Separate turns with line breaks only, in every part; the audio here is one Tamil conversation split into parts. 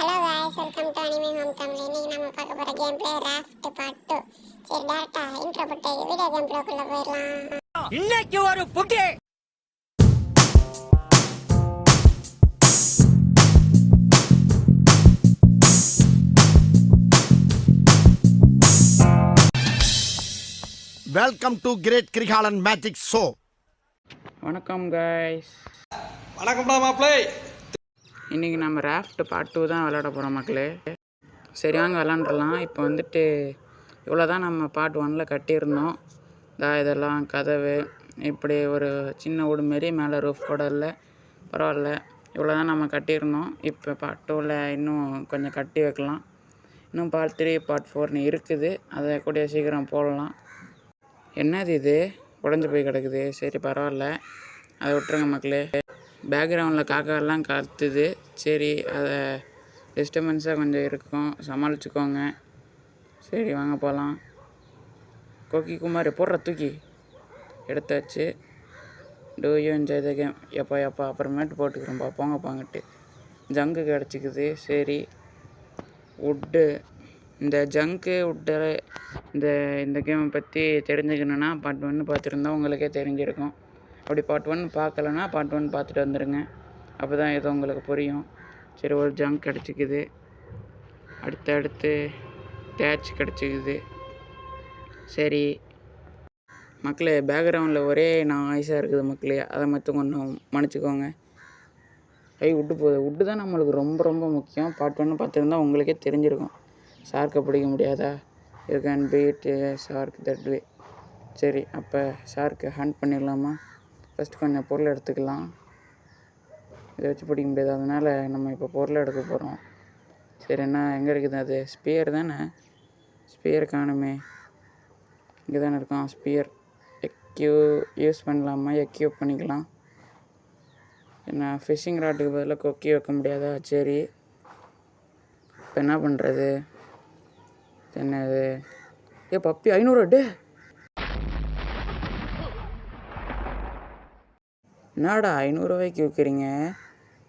Hello guys welcome to anime home Tamil. இன்னைக்கு நம்ம பார்க்க போற கேம் பிளே ராஃப்ட் பார்ட் 2. சரி டைரக்டா இன்ட்ரோ போட்டு வீடியோ கேம் பிளேக்குள்ள போயிடலாம்.
இன்னைக்கு ஒரு புட்டி
welcome to great Kirikalan magic show.
வணக்கம் கைஸ்.
வணக்கம்டா மாப்ளே.
இன்றைக்கி நம்ம ராஃப்ட் பார்ட் 2 தான் விளையாட போகிறோம் மக்களே. சரி வாங்க விளாண்டுலாம். இப்போ வந்துட்டு இவ்வளோ தான் நம்ம பார்ட் 1ல் கட்டியிருந்தோம். இதெல்லாம் கதவு இப்படி ஒரு சின்ன வீடு மாரி மேலே ரூஃப் கூட இல்லை, பரவாயில்ல. இவ்வளோ தான் நம்ம கட்டியிருந்தோம். இப்போ பார்ட் 2ல் இன்னும் கொஞ்சம் கட்டி வைக்கலாம். இன்னும் பார்ட் 3 பார்ட் 4 இருக்குது. அதை கூட சீக்கிரம் போடலாம். என்னது இது உடஞ்சி போய் கிடக்குது? சரி பரவாயில்ல, அதை விட்டுருங்க மக்களே. பேக்ரவுண்டில் காக்காலாம் கத்துது. சரி அதை டிஸ்டர்பன்ஸாக கொஞ்சம் இருக்கும், சமாளிச்சுக்கோங்க. சரி வாங்க போகலாம். கோக்கி குமார் போடுற தூக்கி எடுத்தாச்சு. Do you enjoy the game. எப்போ அப்புறமேட்டு போட்டுக்கிறோம்ப்பா, போங்கப்பாங்கிட்டு. ஜங்கு கிடச்சிக்குது. சரி வுட்டு, இந்த ஜங்கு வுட்டு இந்த கேமை பற்றி தெரிஞ்சுக்கணுன்னா பார்ட் 1 பார்த்துருந்தா உங்களுக்கே தெரிஞ்சிருக்கும். அப்படி பார்ட் 1 பார்க்கலன்னா பார்ட் 1 பார்த்துட்டு வந்துடுங்க. அப்போ தான் ஏதோ உங்களுக்கு புரியும். சரி ஒரு ஜங்க் கிடச்சிக்குது. அடுத்து டேச் கிடச்சிக்குது. சரி மக்களே, பேக்ரவுண்டில் ஒரே நாய்ஸாக இருக்குது மக்களே, அதை மட்டும் கொஞ்சம் மன்னிச்சிக்கோங்க. வுட்டு போகுது. வுட்டு தான் நம்மளுக்கு ரொம்ப ரொம்ப முக்கியம். பார்ட் 1 பார்த்துருந்தா உங்களுக்கே தெரிஞ்சிருக்கும். ஷார்க்கை பிடிக்க முடியாதா? You can beat shark that way. சரி அப்போ ஷார்க்கை ஹண்ட் பண்ணிடலாமா? ஃபஸ்ட்டு கொஞ்சம் பொருள் எடுத்துக்கலாம். இதை வச்சு பிடிக்க முடியாது, அதனால் நம்ம இப்போ பொருளை எடுக்க போகிறோம். சரி என்ன எங்கே இருக்குது அது? ஸ்பியர் தானே? ஸ்பியர் காணுமே. இங்கே தானே இருக்கான் ஸ்பியர். யூஸ் பண்ணலாமா? எக்யூப் பண்ணிக்கலாம். என்ன ஃபிஷ்ஷிங் ராட்டுக்கு பதிலாக கொக்கி வைக்க முடியாதா? சரி இப்போ என்ன பண்ணுறது? என்னது பப்பி 500 டே. என்னடா 500 ரூபாய்க்கு விற்கிறீங்க?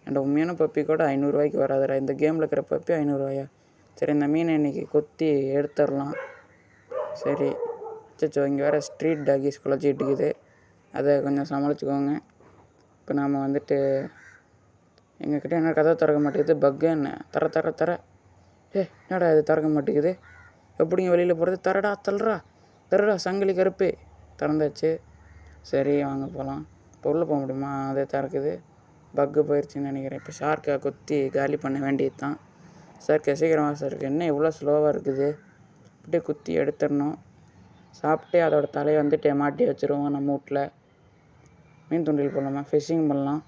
என்ட உண்மையான பப்பி கூட 500 ரூபாய்க்கு வராதுடா. இந்த கேமில் இருக்கிற பப்பி 500 ரூபாயா? சரி இந்த மீனை இன்றைக்கி கொத்தி எடுத்துடலாம். சரி அச்சோ, இங்கே வேறு ஸ்ட்ரீட் டாகிஸ் குழச்சிக்கிட்டு இருக்குது. அதை கொஞ்சம் சமாளிச்சுக்கோங்க. இப்போ நாம் வந்துட்டு எங்கக்கிட்ட என்ன கதை திறக்க மாட்டேங்குது? பக்கு என்ன தர என்னடா இது திறக்க மாட்டேங்குது? எப்படிங்க வெளியில் போகிறது? தரடா சங்கிலி கருப்பு. திறந்தாச்சு. சரி வாங்க போகலாம். இப்போ உள்ளே போக முடியுமா? அதே திறக்குது. பக்கு போயிடுச்சுன்னு நினைக்கிறேன். இப்போ ஷார்க்கை கொத்தி காலி பண்ண வேண்டியது தான். ஷார்க்கை சீக்கிரமாக ஷார்க்கு என்ன இவ்வளோ ஸ்லோவாக இருக்குது? அப்படியே குத்தி எடுத்துடணும். சாப்பிட்டு அதோட தலையை வந்துட்டு மாட்டி வச்சுருவோம் நம்ம வீட்டில். மீன் தூண்டில் போடலாமா? ஃபிஷ்ஷிங் பண்ணலாம்.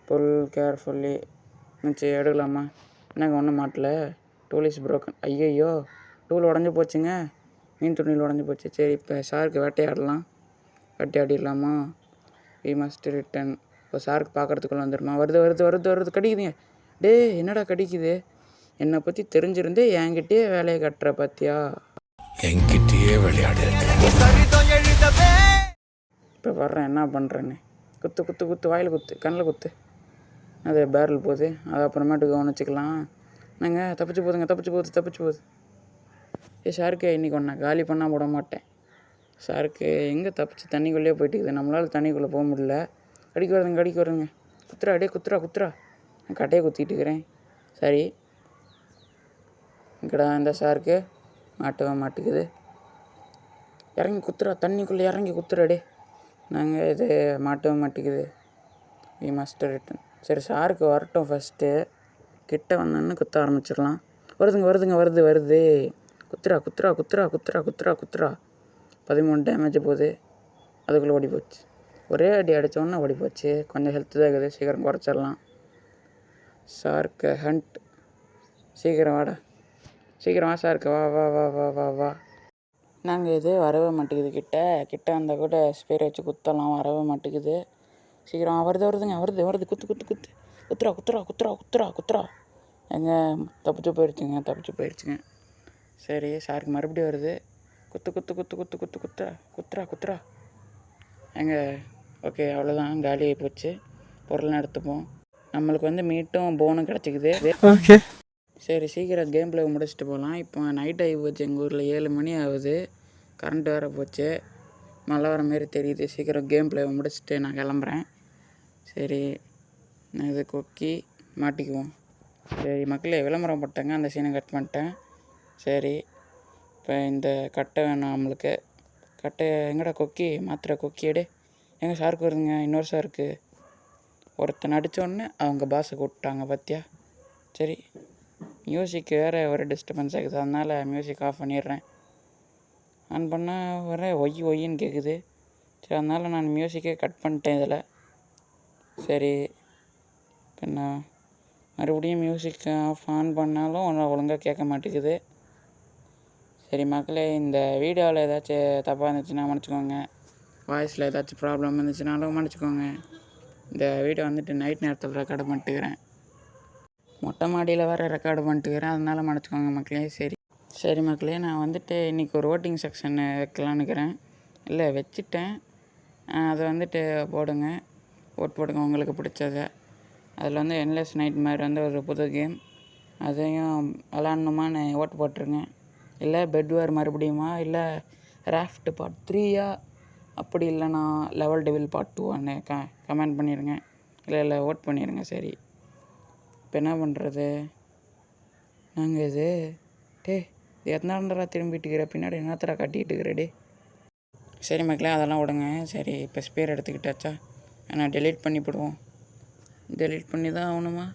பொருள் கேர்ஃபுல்லி மிச்சு எடுக்கலாமா? என்னங்க ஒன்றும் மாட்டல. Tool is broken. ஐயோ டூல் உடஞ்சி போச்சுங்க. மீன் துணியில் உடஞ்சி போச்சு. சரி இப்போ ஷார்க்கு வேட்டையாடலாம். வேட்டையாடிடலாமா? We must return. இப்போ ஷார்க் பார்க்குறதுக்குள்ள வந்துடுமா? வருது கடிக்குதுங்க. டே என்னடா கடிக்குது? என்னை பற்றி தெரிஞ்சிருந்தே என்கிட்டயே வேலையை கட்டுற பார்த்தியா?
என்கிட்டயே விளையாடு.
இப்போ வர்றேன் என்ன பண்ணுறேன்னு. குத்து வாயில் குத்து, கண்ணில் குத்து. அது பேரல் போகுது. அது அப்புறமேட்டு கவனிச்சிக்கலாம். என்னங்க தப்பிச்சு போகுது. ஷார்க்கு இன்றைக்கி ஒன்றா காலி பண்ணால் போட மாட்டேன். ஷார்க்கு எங்கே தப்பிச்சு தண்ணிக்குள்ளேயே போயிட்டுக்குது. நம்மளால் தண்ணிக்குள்ளே போக முடியல. கடிக்க வருதுங்க. குத்துறா. நான் கட்டையை குத்திட்டு இருக்கிறேன். சரி இங்கடா இந்த ஷார்க்கு மாட்டவே மாட்டுக்குது. இறங்கி குத்துறா, தண்ணிக்குள்ளே இறங்கி குத்துறாடே. நாங்கள் இது மாட்டவே மாட்டேங்குது. We must return. சரி ஷார்க்கு வரட்டும். ஃபஸ்ட்டு கிட்ட வந்தோன்னு குத்த ஆரம்பிச்சிடலாம். வருது. குத்துறா. 13 டேமேஜ் போகுது. அதுக்குள்ளே ஓடி போச்சு. ஒரே அடி அடித்தோன்னே ஓடி போச்சு. கொஞ்சம் ஹெல்த்து தான் இருக்குது. சீக்கிரம் குறைச்சிடலாம். Shark hunt. சீக்கிரம் வாடா. சீக்கிரம் வா ஷார்க்கு. வா. நாங்கள் இது வரவே மாட்டேங்குது. கிட்ட வந்தால் கூட ஸ்பேர் வச்சு குத்தலாம். வரவே மாட்டேங்குது. சீக்கிரம் வருதுங்க. குத்துறா. எங்கே தப்பிச்சு போயிடுச்சுங்க. சரி ஷார்க்கு மறுபடியும் வருது. குத்துறா. எங்கே ஓகே அவ்வளோதான், காலி ஆகி போச்சு. பொருள்லாம் எடுத்துப்போம். நம்மளுக்கு வந்து மீட்டும் போனும் கிடச்சிக்குது.
ஓகே.
சரி சீக்கிரம் கேம் ப்ளே முடிச்சுட்டு போகலாம். இப்போ நைட் ஆகி போச்சு, எங்கள் ஊரில் 7 மணி ஆகுது. கரண்ட் வேறு போச்சு, மழை வர மாரி தெரியுது. சீக்கிரம் கேம் ப்ளே முடிச்சுட்டு நான் கிளம்புறேன். சரி நான் இது கொக்கி மாட்டிக்குவோம். சரி மக்களே, விளம்பரம் போட்டேங்க, அந்த சீனை கட் பண்ணிட்டேன். சரி இப்போ இந்த கட்டை வேணும் நம்மளுக்கு. கட்டை எங்கடா கொக்கி மாத்திரை கொக்கி எடு. எங்கள் சாருக்கு வருதுங்க, இன்னொரு சாருக்கு. ஒருத்தன் அடித்தோடனே அவங்க பாஸை கூப்பிட்டாங்க பார்த்தியா. சரி மியூசிக் வேறு ஒரு டிஸ்டர்பன்ஸ் ஆகுது, அதனால் மியூசிக் ஆஃப் பண்ணிடுறேன். ஆன் பண்ணால் வர ஒய்ன்னு கேட்குது. சரி அதனால் நான் மியூசிக்கே கட் பண்ணிட்டேன் இதில். சரி இப்போ நான் மறுபடியும் மியூசிக் ஆன் பண்ணாலும் ஒழுங்காக கேட்க மாட்டேங்குது. சரி மக்களே, இந்த வீடியோவில் ஏதாச்சும் தப்பாக இருந்துச்சுன்னா மன்னிச்சிக்கோங்க. வாய்ஸில் ஏதாச்சும் ப்ராப்ளம் இருந்துச்சுனாலும் மன்னிச்சிக்கோங்க. இந்த வீடியோ வந்துட்டு நைட் நேரத்தில் ரெக்கார்டு பண்ணிட்டுக்கிறேன். மொட்டை மாடியில் வேறு ரெக்கார்டு பண்ணிட்டுக்கிறேன், அதனால் மன்னிச்சிக்கோங்க மக்களே. சரி மக்களே, நான் வந்துட்டு இன்றைக்கி ஒரு ஓட்டிங் செக்ஷன் வைக்கலான்னுக்கிறேன். இல்லை வச்சுட்டேன், அதை வந்துட்டு போடுங்க, ஓட் போடுங்க உங்களுக்கு பிடிச்சதை. அதில் வந்து என்லெஸ் நைட் மாதிரி வந்து ஒரு புது கேம், அதையும் விளாட்ணுமான்னு ஓட்டு போட்டுருங்க. இல்லை பெட் வேர் மறுபடியுமா, இல்லை ராஃப்ட் பார்ட் 3யா, அப்படி இல்லைனா லெவல் டெவில் பார்ட் 2 கமெண்ட் பண்ணிடுங்க. இல்லை ஓட் பண்ணிடுங்க. சரி இப்போ என்ன பண்ணுறது நாங்கள் இது எத்தனாண்டரா திரும்பிட்டுக்கிற பின்னாடி என்னத்தரா கட்டிகிட்டு இருக்கிறடே. சரி மக்களே, அதெல்லாம் விடுங்க. சரி இப்போ ஸ்பேர் எடுத்துக்கிட்டாச்சா, நான் டெலீட் பண்ணிவிடுவோம். டெலீட் பண்ணி தான் ஆகணுமா?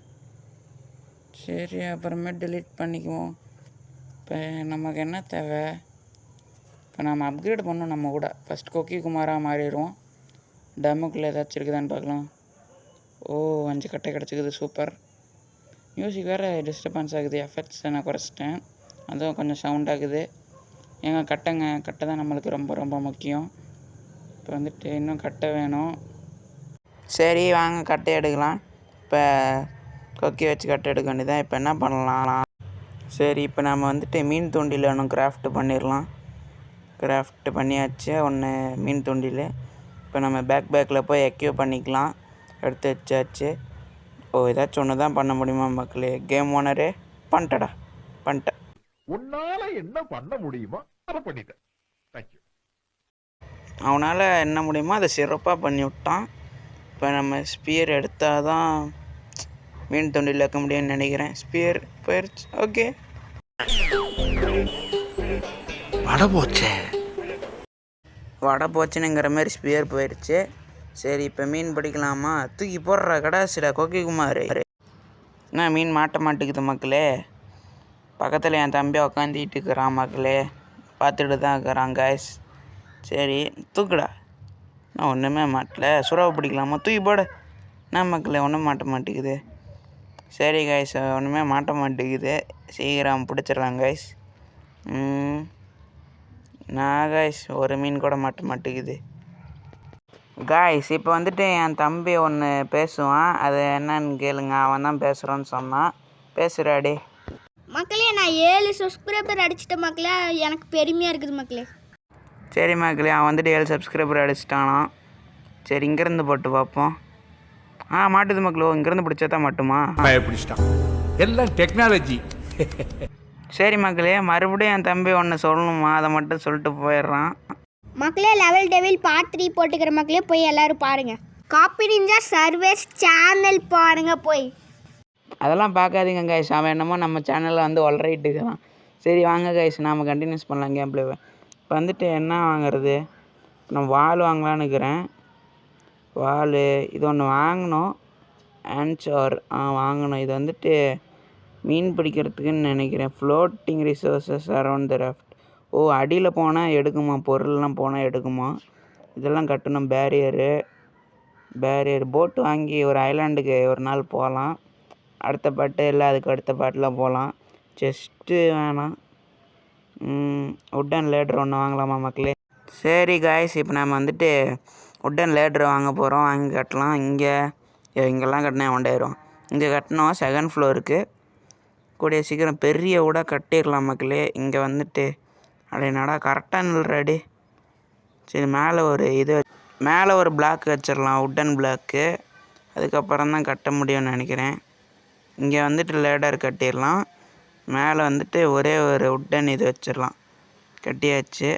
சரி அப்புறமே டெலீட் பண்ணிக்குவோம். இப்போ நமக்கு என்ன தேவை, இப்போ நம்ம அப்கிரேட் பண்ணோம். நம்ம கூட ஃபஸ்ட் கொக்கி குமாராக மாறிடுவோம். டெமோக்குள்ளே ஏதாச்சும் இருக்குதான்னு பார்க்கலாம். 5 கட்டை கிடச்சிக்குது, சூப்பர். மியூசிக் வேறு டிஸ்டர்பன்ஸ் ஆகுது, எஃபெக்ட்ஸ் நான் குறைச்சிட்டேன், அதுவும் கொஞ்சம் சவுண்ட் ஆகுது. கட்டை தான் நம்மளுக்கு ரொம்ப ரொம்ப முக்கியம். இப்போ வந்துட்டு இன்னும் கட்டை வேணும். சரி வாங்க கட்டை எடுக்கலாம். இப்போ கொக்கி வச்சு கட்டை எடுக்க வேண்டியதான். இப்போ என்ன பண்ணலாம், சரி இப்போ நம்ம வந்துட்டு மீன் தூண்டில் ஒன்று கிராஃப்ட் பண்ணிடலாம். கிராஃப்ட் பண்ணியாச்சு ஒன்று மீன் தூண்டில். இப்போ நம்ம பேக்கில் போய் எக்யூப் பண்ணிக்கலாம். எடுத்து வச்சாச்சு. ஏதாச்சும் ஒன்று தான் பண்ண முடியுமா மக்களே? கேம் ஓனரே பண்ணிட்டேன்.
உன்னால என்ன பண்ண முடியுமோ அதை பண்ணிட்டேன். தேங்க்யூ.
அவனால் என்ன முடியுமோ அதை சிறப்பாக பண்ணி விட்டான். இப்போ நம்ம ஸ்பியர் எடுத்தால் தான் மீன் தொண்டில் வைக்க முடியும்னு நினைக்கிறேன். ஸ்பியர் போயிடுச்சு. ஓகே வடை போச்சுன்னுங்கிற மாதிரி ஸ்பியர் போயிடுச்சு. சரி இப்போ மீன் பிடிக்கலாமா? தூக்கி போடுற கடாசிடா கொக்கி குமார். என்ன மீன் மாட்ட மாட்டேங்குது மக்களே. பக்கத்தில் என் தம்பி உக்காந்துட்டு இருக்கிறான் மக்களே, பார்த்துட்டு தான் இருக்கிறான் காய்ஸ். சரி தூக்குடா. நான் ஒன்றுமே மாட்டல. சுறாவை பிடிக்கலாமா? தூக்கி போட. என்ன மக்களே ஒன்றும் மாட்ட மாட்டேங்குது. சரி காய்ஸ், ஒன்றுமே மாட்ட மாட்டேங்குது. சீக்கிரம் பிடிச்சிடலாம் காய்ஸ். நான் காய்ஸ் ஒரு மீன் கூட மாட்ட மாட்டேங்குது. காய்ஸ் இப்போ வந்துட்டு என் தம்பி ஒன்று பேசுவான், அது என்னன்னு கேளுங்க. அவன் தான் பேசுகிறான்னு சொன்னான். பேசுகிறாடே.
மக்களே, நான் 7 சப்ஸ்கிரைபர் அடிச்சிட்டேன் மக்களே, எனக்கு பெருமையாக இருக்குது மக்களே.
சரி மக்களே, அவன் வந்துட்டு 7 சப்ஸ்கிரைபர் அடிச்சிட்டானான். சரி இங்கேருந்து போட்டு பார்ப்போம். மாட்டுது மக்களோ, இங்கேருந்து பிடிச்சா தான் மட்டுமா?
பிடிச்சிட்டான். எல்லாம் டெக்னாலஜி.
சரி மக்களே, மறுபடியும் என் தம்பி ஒன்று சொல்லணுமா, அதை மட்டும் சொல்லிட்டு போயிடுறான்.
மக்களே, லெவல் டெவில் பார்ட் 3 போட்டுக்கிற மக்களே போய் எல்லோரும் பாருங்கள். காப்பி நிஞ்சா சர்வீஸ் சேனல் பாருங்கள் போய்.
அதெல்லாம் பார்க்காதீங்க கைஸ், அவன் என்னமோ நம்ம சேனலில் வந்து ஒல்ரைட்டு இருக்கிறான். சரி வாங்க கைஸ், நாம் கண்டினியூஸ் பண்ணலாம் கேம் பிளேவை. இப்போ வந்துட்டு என்ன வாங்குறது, நான் வால் வாங்கலான்னு இருக்கிறேன். வால் இது ஒன்று வாங்கணும். ஆன்சர் வாங்கணும். இது வந்துட்டு மீன் பிடிக்கிறதுக்குன்னு நினைக்கிறேன். Floating resources around the raft. அடியில் போனால் எடுக்குமா, பொருள்லாம் போனால் எடுக்குமா. இதெல்லாம் கட்டணும். பேரியர் போட்டு வாங்கி ஒரு ஐலாண்டுக்கு ஒரு நாள் போகலாம். அடுத்த பாட்டு இல்லை, அதுக்கு அடுத்த பாட்டில் போகலாம். செஸ்ட்டு வேணாம். உட்டன் லேட்ரு ஒன்று வாங்கலாமா மக்களே? சரி காய்ஸ், இப்போ நம்ம வந்துட்டு உட்டன் லேட்ரு வாங்க போகிறோம். வாங்கி கட்டலாம். இங்கெல்லாம் கட்டினா ஒண்டாயிரும். இங்கே கட்டினோம் 2nd ஃப்ளோருக்கு. கூடிய சீக்கிரம் பெரிய விட கட்டிடலாம் மக்களே. இங்கே வந்துட்டு அப்படின்னாடா கரெக்டாக நில்றாடி. சரி மேலே ஒரு பிளாக் வச்சிடலாம், உட்டன் பிளாக்கு. அதுக்கப்புறம் தான் கட்ட முடியும்னு நினைக்கிறேன். இங்கே வந்துட்டு லேடர் கட்டிடலாம். மேலே வந்துட்டு ஒரே ஒரு உட்டன் இது வச்சிடலாம். கட்டியாச்சு.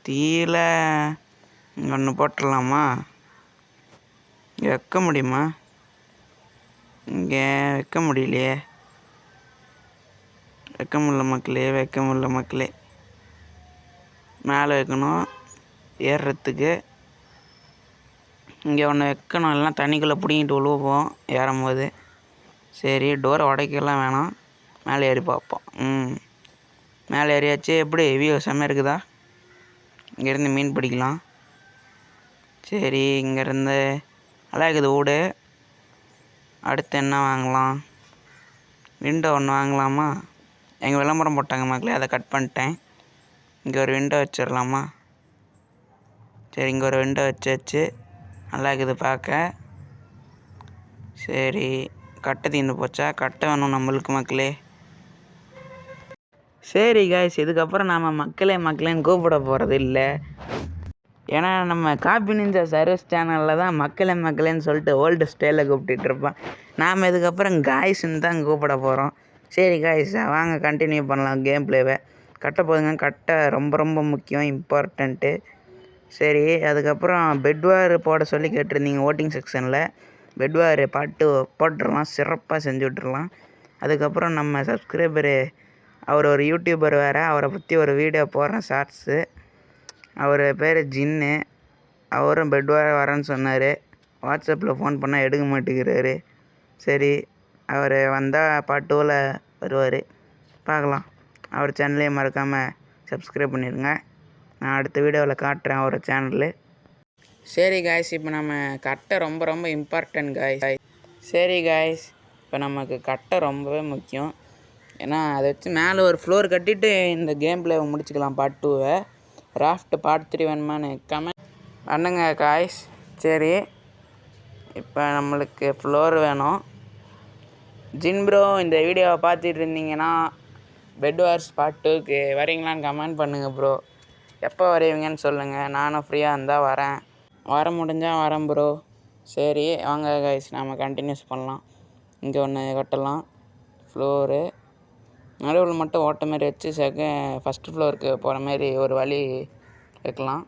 தீயில இங்கே ஒன்று போட்டுடலாமா? இங்கே வைக்க முடியுமா? இங்கே வைக்க முடியலையே. வைக்க முடியல மக்களே. மேலே வைக்கணும் ஏறுறதுக்கு. இங்கே ஒன்று வைக்கணும், இல்லைனா தண்ணிக்குள்ளே பிடிங்கிட்டு விழுவோம் ஏறும்போது. சரி, டோரை உடைக்கலாம் வேணாம், மேலே ஏறி பார்ப்போம். மேலே ஏறியாச்சு. எப்படி வியூ செம்ம இருக்குதா? இங்கேருந்து மீன் பிடிக்கலாம். சரி, இங்கேருந்து நல்லா இருக்குது வீடு. அடுத்து என்ன வாங்கலாம்? விண்டோ ஒன்று வாங்கலாமா? எங்கள் விளம்பரம் போட்டாங்க மக்களே, அதை கட் பண்ணிட்டேன். இங்கே ஒரு விண்டோ வச்சிடலாமா? சரி, இங்கே ஒரு விண்டோ வச்சாச்சு. நல்லா இருக்குது பார்க்க. சரி, கட்டை தீர்ந்து போச்சா? கட்டை வேணும் நம்மளுக்கு மக்களே. சரி காய்ஸ், இதுக்கப்புறம் நாம் மக்களேன்னு கூப்பிட போகிறது இல்லை. ஏன்னா நம்ம காப்பி நிஞ்சா சர்வீஸ் சேனலில் தான் மக்களேன்னு சொல்லிட்டு ஓல்டு ஸ்டைலில் கூப்பிட்டுட்டு இருப்பான். நாம் இதுக்கப்புறம் காய்ஸ்ன்னு தான் கூப்பிட போகிறோம். சரி காய்ஸ், வாங்க கண்டினியூ பண்ணலாம் கேம் பிளேவை. கட்ட போதுங்க. கட்டை ரொம்ப ரொம்ப முக்கியம், இம்பார்ட்டண்ட்டு. சரி, அதுக்கப்புறம் பெட்வார் போட சொல்லி கேட்டிருந்தீங்க ஓட்டிங் செக்ஷனில். பெட்வார் பாட்டு போட்டுடலாம், சிறப்பாக செஞ்சு விட்டுறலாம். அதுக்கப்புறம் நம்ம சப்ஸ்கிரைபரு, அவர் ஒரு யூடியூபர் வேறு, அவரை பற்றி ஒரு வீடியோ போடுறேன் ஷார்ட்ஸு. அவர் பேர் ஜின்னு. அவரும் பெட்வார் வரேன்னு சொன்னார். வாட்ஸ்அப்பில் ஃபோன் பண்ணால் எடுக்க மாட்டேங்கிறாரு. சரி, அவர் வந்தால் பார்ட் 2ல் வருவார், பார்க்கலாம். அவர் சேனலையும் மறக்காமல் சப்ஸ்கிரைப் பண்ணிடுங்க. நான் அடுத்த வீடியோவில் காட்டுறேன் அவர் சேனலு. சரி காய்ஸ், இப்போ நம்ம கட்டை ரொம்ப ரொம்ப இம்பார்ட்டன்ட் காய்ஸ். சரி காய்ஸ், இப்போ நமக்கு கட்டை ரொம்பவே முக்கியம். ஏன்னா அதை வச்சு மேலே ஒரு ஃப்ளோர் கட்டிட்டு இந்த கேம் பிளேவை முடிச்சுக்கலாம் பார்ட் 2வை. ராஃப்ட் பார்ட் 3 வேணுமான்னு கமெண்ட் பண்ணுங்க காய்ஸ். சரி, இப்போ நம்மளுக்கு ஃப்ளோர் வேணும். ஜின் ப்ரோ, இந்த வீடியோவை பார்த்துட்டு இருந்தீங்கன்னா பெட்வார்ஸ் பார்ட் 2க்கு வரீங்களான்னு கமெண்ட் பண்ணுங்கள் ப்ரோ. எப்போ வருவீங்கன்னு சொல்லுங்கள், நானும் ஃப்ரீயாக இருந்தால் வரேன். வர முடிஞ்சால் வரேன் ப்ரோ. சரி வாங்க கைஸ், நாம் கண்டினியூஸ் பண்ணலாம். இங்கே ஒன்று கட்டலாம் ஃப்ளோரு. நடுவில் மட்டும் ஓட்ட மாரி வச்சு ஃபஸ்ட்டு ஃப்ளோருக்கு போகிற மாரி ஒரு வழி வைக்கலாம்.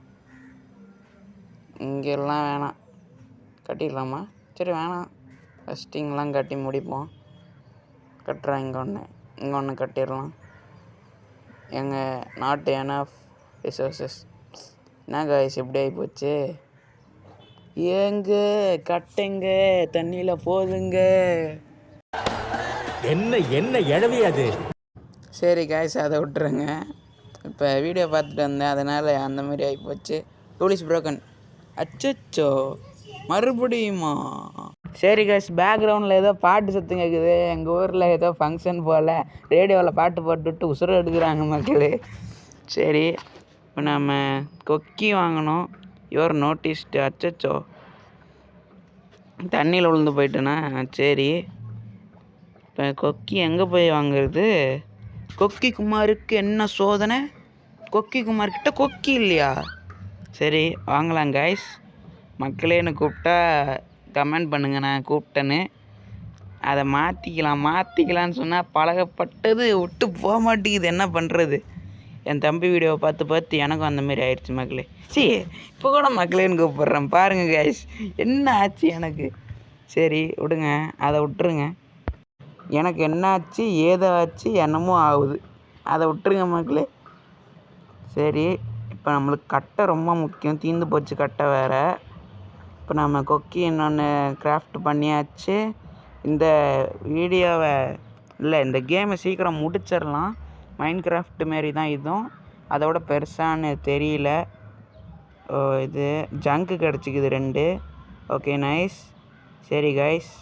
இங்கெல்லாம் வேணாம், கட்டிடலாமா? சரி வேணாம், ஃபஸ்ட்டு இங்கெல்லாம் கட்டி முடிப்போம். கட்டுறேன். இங்கே ஒன்று கட்டிடலாம். எங்கள் நாட் எனஃப் ரிசோர்ஸஸ். என்ன காய்ஸ் இப்படி ஆகி போச்சு? ஏங்க கட்டுங்க, தண்ணியில் போதுங்க.
என்ன எழவி அது?
சரி காய்ஸ், அதை விட்டுருங்க. இப்போ வீடியோ பார்த்துட்டு வந்தேன், அதனால் அந்த மாதிரி ஆகி போச்சு. டூலிஸ் ப்ரோக்கன். அச்சோ, மறுபடியுமா? சரி காய்ஸ், பேக்ரவுண்டில் ஏதோ பாட்டு சத்தம் கேட்குது. எங்கள் ஊரில் ஏதோ ஃபங்க்ஷன் போல் ரேடியோவில் பாட்டு போட்டுவிட்டு உசுரை எடுக்கிறாங்க மக்களே. சரி, இப்போ நம்ம கொக்கி வாங்கணும். Your noticed. அச்சோ, தண்ணியில் விழுந்து போயிட்டேனா? சரி, இப்போ கொக்கி எங்கே போய் வாங்குறது? கொக்கி குமாருக்கு என்ன சோதனை? கொக்கி குமார்கிட்ட கொக்கி இல்லையா? சரி வாங்கலாம் கைஸ். மக்களேன்னு கூப்பிட்டா கமெண்ட் பண்ணுங்க நான் கூப்பிட்டேன்னு. அதை மாற்றிக்கலான்னு சொன்னால் பழகப்பட்டது விட்டு போக மாட்டேங்குது. என்ன பண்ணுறது? என் தம்பி வீடியோவை பார்த்து எனக்கும் அந்தமாரி ஆயிடுச்சு மக்களே. சரி, இப்போ கூட மக்களேன்னு கூப்பிட்றேன் பாருங்கள் கைஸ், என்ன ஆச்சு எனக்கு? சரி விடுங்க, அதை விட்டுருங்க. எனக்கு என்ன ஆச்சு ஏதோ ஆச்சு என்னமோ ஆகுது, அதை விட்டுருங்க மக்களே. சரி, இப்போ நம்மளுக்கு கட்டை ரொம்ப முக்கியம். தீர்ந்து போச்சு கட்டை வேறு. இப்போ நம்ம கொக்கி இன்னொன்று கிராஃப்ட் பண்ணியாச்சு. இந்த வீடியோவை இந்த கேமை சீக்கிரம் முடிச்சிடலாம். மைண்ட் கிராஃப்ட் மாரி தான் இதுவும், அதோட பெருசான்னு தெரியல. இது ஜங்கு கிடச்சிக்குது 2. Okay nice. சரி கைஸ்,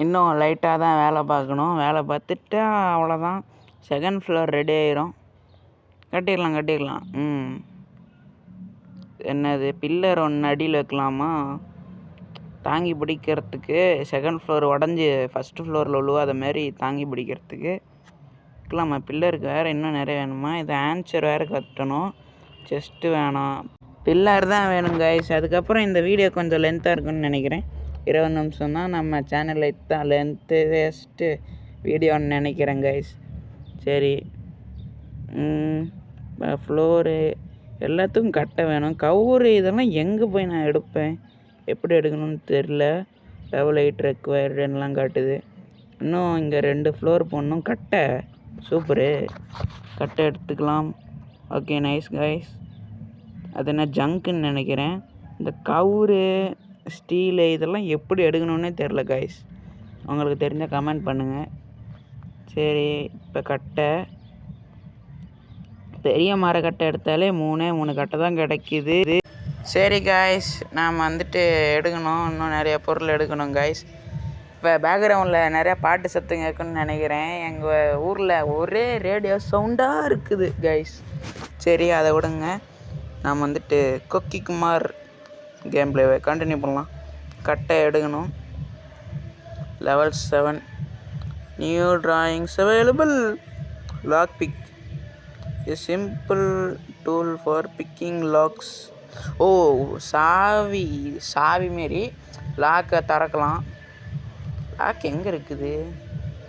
இன்னும் லைட்டாக தான் வேலை பார்க்கணும். வேலை பார்த்துட்டா அவ்வளோதான், செகண்ட் ஃப்ளோர் ரெடி ஆயிரும். கட்டிடலாம். என்னது பில்லர் ஒன்று அடியில் வைக்கலாமா? தாங்கி பிடிக்கிறதுக்கு. செகண்ட் ஃப்ளோர் உடஞ்சி ஃபஸ்ட்டு ஃப்ளோரில் விழுவாத மாரி தாங்கி பிடிக்கிறதுக்கு வைக்கலாமா? பில்லருக்கு வேறு இன்னும் நிறைய வேணுமா? இது ஆன்சர் வேறு கட்டணும். செஸ்ட்டு வேணாம், பில்லர் தான் வேணும் கைஸ். அதுக்கப்புறம் இந்த வீடியோ கொஞ்சம் லென்த்தாக இருக்குன்னு நினைக்கிறேன். 20 நிமிஷம் தான் நம்ம சேனலில் இத்தான் லென்த்தஸ்ட்டு வீடியோன்னு நினைக்கிறேன் கைஸ். சரி, ஃப்ளோரு எல்லாத்துக்கும் கட்ட வேணும். கவுரு இதெல்லாம் எங்கே போய் நான் எடுப்பேன், எப்படி எடுக்கணும்னு தெரில. லெவல் 8 ரெக்வயர்டுலாம் காட்டுது. இன்னும் இங்கே 2 ஃப்ளோர் போடணும். கட்டை சூப்பரு, கட்டை எடுத்துக்கலாம். Okay, nice guys. அது என்ன ஜங்க்குன்னு நினைக்கிறேன். இந்த கவுரு ஸ்டீலு இதெல்லாம் எப்படி எடுக்கணுன்னே தெரில கைஸ். உங்களுக்கு தெரிஞ்சால் கமெண்ட் பண்ணுங்கள். சரி, இப்போ கட்டை பெரிய மரக்கட்டை எடுத்தாலே 3 கட்டை தான் கிடைக்கிது. சரி காய்ஸ், நாம் வந்துட்டு எடுக்கணும். இன்னும் நிறைய பொருள் எடுக்கணும் காய்ஸ். இப்போ பேக்ரவுண்டில் நிறையா பாட்டு சத்தம் கேட்கணும்னு நினைக்கிறேன். எங்கள் ஊரில் ஒரே ரேடியோ சவுண்டாக இருக்குது கைஸ். சரி, அதை விடுங்க. நாம் வந்துட்டு கொக்கி குமார் கேம் பிளேவை கண்டினியூ பண்ணலாம். கட்டை எடுக்கணும். Level 7 new drawings available. Lock pick a simple tool for picking locks. Oh, சாவி மாரி லாக்கை திறக்கலாம். லாக் எங்கே இருக்குது?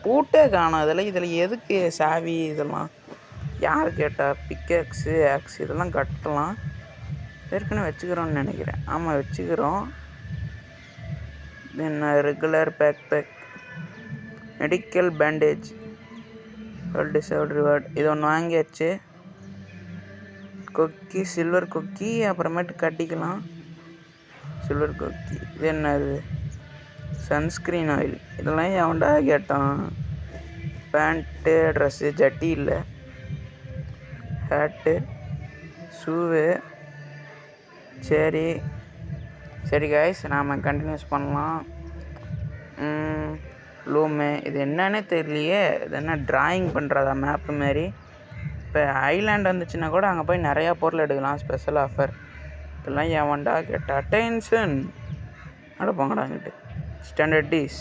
பூட்டே காணும் இதில் எதுக்கு சாவி? இதெல்லாம் யார் கேட்டால்? பிக்கேக்ஸு ஆக்ஸ் இதெல்லாம் கட்டலாம். ஏற்கனவே வச்சுக்கிறோன்னு நினைக்கிறேன். ஆமாம், வச்சுக்கிறோம். Then regular pack medical bandage deserved reward இது ஒன்று வாங்கியாச்சு. கொக்கி சில்வர் கொக்கி அப்புறமேட்டு கட்டிக்கலாம். சில்வர் கொக்கி இது என்னது? Sunscreen oil. இதெல்லாம் எவன்டா கேட்டான்? பேண்ட்டு, ட்ரெஸ்ஸு, ஜட்டி இல்லை, ஹேட்டு, ஷூவு. சரி காய்ஸ், நாம் கண்டினியூஸ் பண்ணலாம். லூமு இது என்னன்னே தெரியலையே. இது என்ன ட்ராயிங் பண்ணுறதா? மேப்பு மாரி. இப்போ ஐலாண்ட் வந்துச்சுன்னா கூட அங்கே போய் நிறையா பொருள் எடுக்கலாம். Special offer. இதெல்லாம் எவன்டா கேட்டா? அட்டென்ஷன் போங்கடாங்கிட்டு. Stand at ease.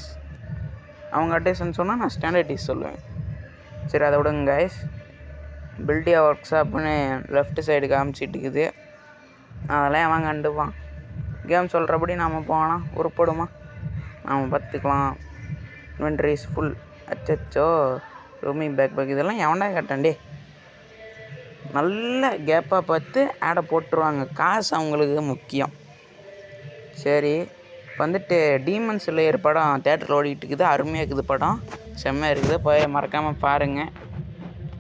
அவங்க அட்டென்ஷன் சொன்னால் நான் ஸ்டாண்டர்ட் டீஸ் சொல்லுவேன். சரி, அதை விடுங்க கைஸ். பில்டியா ஒர்க் ஷாப்புன்னு லெஃப்ட் சைடு காமிச்சிட்டுக்குது. அதெல்லாம் அவன் கண்டுப்பான். கேம் சொல்கிறபடி நாம் போனால் உருப்படுமா? நாம் பார்த்துக்கலாம். Inventories full. அச்சோ, ரூமிங் பேக் இதெல்லாம் எவன்டா கேட்டான்டே? நல்ல கேப்பாக பார்த்து ஆடை போட்டுருவாங்க. காசு அவங்களுக்கு முக்கியம். சரி, இப்போ வந்துட்டு டீமன் ஸ்லேயர் படம் தேட்டரில் ஓடிக்கிட்டு இருக்குது. அருமையாக இருக்குது படம், செம்மையாக இருக்குது. போய் மறக்காமல் பாருங்கள்.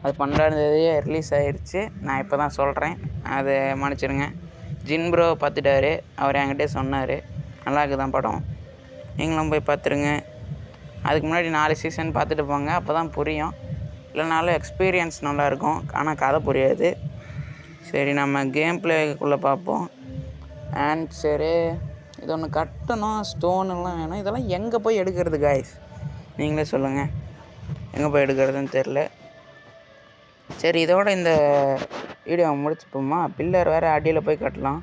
அது 12ஆம் ரிலீஸ் ஆகிடுச்சு. நான் இப்போ தான் சொல்கிறேன், அது மன்னிச்சிடுங்க. ஜின் ப்ரோ பார்த்துட்டாரு. அவர் என்கிட்டே சொன்னார், நல்லா இருக்குதான் படம், நீங்களும் போய் பார்த்துருங்க. அதுக்கு முன்னாடி 4 சீசன் பார்த்துட்டு போங்க, அப்போ தான் புரியும். இல்லைனாலும் எக்ஸ்பீரியன்ஸ் நல்லாயிருக்கும், ஆனால் கதை புரியாது. சரி, நம்ம கேம் பிளேக்குள்ளே பார்ப்போம். ஆன்சரு இது ஒன்று கட்டணும். ஸ்டோனெல்லாம் வேணும். இதெல்லாம் எங்கே போய் எடுக்கிறது காய்ஸ்? நீங்களே சொல்லுங்கள், எங்கே போய் எடுக்கிறதுன்னு தெரில. சரி, இதோட இந்த வீடியோவை முடிச்சுப்போமா? பில்லர் வேறு அடியில் போய் கட்டலாம்.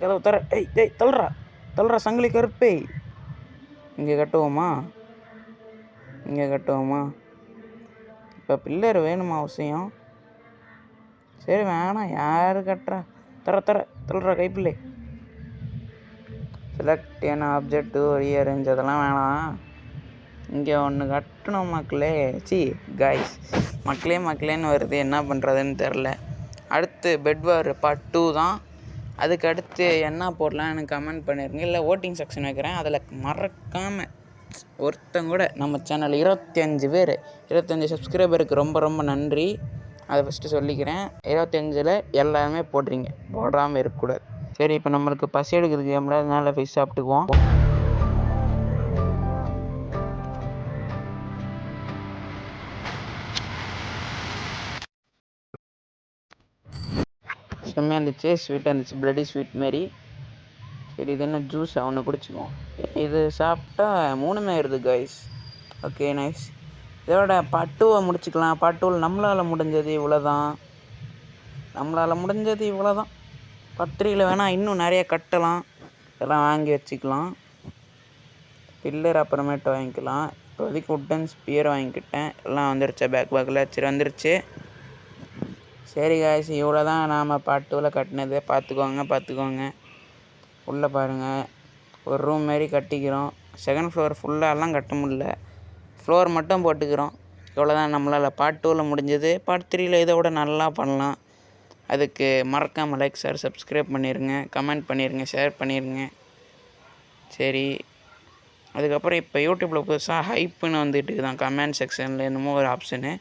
கதவு தர. ஏய் தள்ளுறா சங்கிலி கருப்பே. இங்கே கட்டுவோமா? இப்போ பில்லர் வேணுமா அவசியம்? சரி, வேணாம். யார் கட்டுறா? தள்ளுறா கைப்பிள்ளை. செலக்ட் என்ன ஆப்ஜெக்ட் டு ரீஅரேஞ்ச் அதெல்லாம் வேணாம். இங்கே ஒன்று கட்டணும் மக்களே. காய்ஸ், மக்களேன்னு வருது, என்ன பண்ணுறதுன்னு தெரில. அடுத்து பெட்வார் பார்ட் 2 தான். அதுக்கு அடுத்து என்ன போடலாம் எனக்கு கமெண்ட் பண்ணிடுங்க. இல்லை ஓட்டிங் செக்ஷன் வைக்கிறேன், அதில் மறக்காமல் ஒருத்தங்க நம்ம சேனல் 25 சப்ஸ்கிரைபருக்கு ரொம்ப நன்றி. அதை ஃபஸ்ட்டு சொல்லிக்கிறேன். 25ல் எல்லாருமே போடுறீங்க, போடாமல் இருக்கக்கூடாது. சரி, இப்போ நம்மளுக்கு பசி எடுக்குது கேமில், அதனால ஃபிஷ் சாப்பிட்டுக்குவோம். செம்மையாக இருந்துச்சு, ஸ்வீட்டாக இருந்துச்சு, பிளட்டி ஸ்வீட் மாரி. சரி, இது என்ன ஜூஸ்? ஒன்று குடிச்சிக்குவோம். இது சாப்பிட்டா 3 ஆயிடுது காய்ஸ். Okay, nice. இதோட பார்ட் 2 முடிச்சுக்கலாம். பார்ட் 2 நம்மளால் முடிஞ்சது இவ்வளோ தான். பார்ட் 3 வேணால் இன்னும் நிறைய கட்டலாம். இதெல்லாம் வாங்கி வச்சுக்கலாம். பில்லர் அப்புறமேட்டு வாங்கிக்கலாம். இப்போதைக்கு உட்டன் ஸ்பியர் வாங்கிக்கிட்டேன். எல்லாம் வந்துருச்சு, பேக்கில் சரி வந்துருச்சு. சரி காய்ஸ், இவ்வளோ தான் நாம் பார்ட் 2ல் கட்டினது. பார்த்துக்கோங்க. உள்ளே பாருங்கள், ஒரு ரூம் மாரி கட்டிக்கிறோம். செகண்ட் ஃப்ளோர் ஃபுல்லாலாம் கட்ட முடியல, ஃப்ளோர் மட்டும் போட்டுக்கிறோம். இவ்வளோதான் நம்மளால் பார்ட் 2ல் முடிஞ்சது. பார்ட் 3ல் இதை விட நல்லா பண்ணலாம். அதுக்கு மறக்காமல் லைக் ஷேர் சப்ஸ்கிரைப் பண்ணிடுங்க, கமெண்ட் பண்ணிடுங்க, ஷேர் பண்ணிடுங்க. சரி, அதுக்கப்புறம் இப்போ யூடியூப்பில் புதுசாக ஹைப்புன்னு வந்துட்டு தான் கமெண்ட் செக்ஷனில் என்னமோ ஒரு ஆப்ஷனு.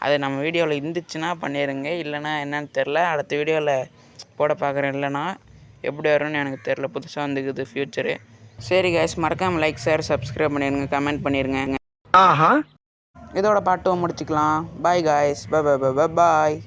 அது நம்ம வீடியோவில் இருந்துச்சுன்னா பண்ணிடுங்க, இல்லைனா என்னன்னு தெரில. அடுத்த வீடியோவில் போட பார்க்குறேன், இல்லைனா எப்படி வரும்னு எனக்கு தெரில. புதுசாக வந்துக்குது ஃப்யூச்சரு. சரி கைஸ், மறக்காமல் லைக் ஷேர் சப்ஸ்கிரைப் பண்ணிடுங்க, கமெண்ட் பண்ணிடுங்க. இதோட பார்ட் 2 முடிச்சுக்கலாம். பாய் கைஸ், பாய்.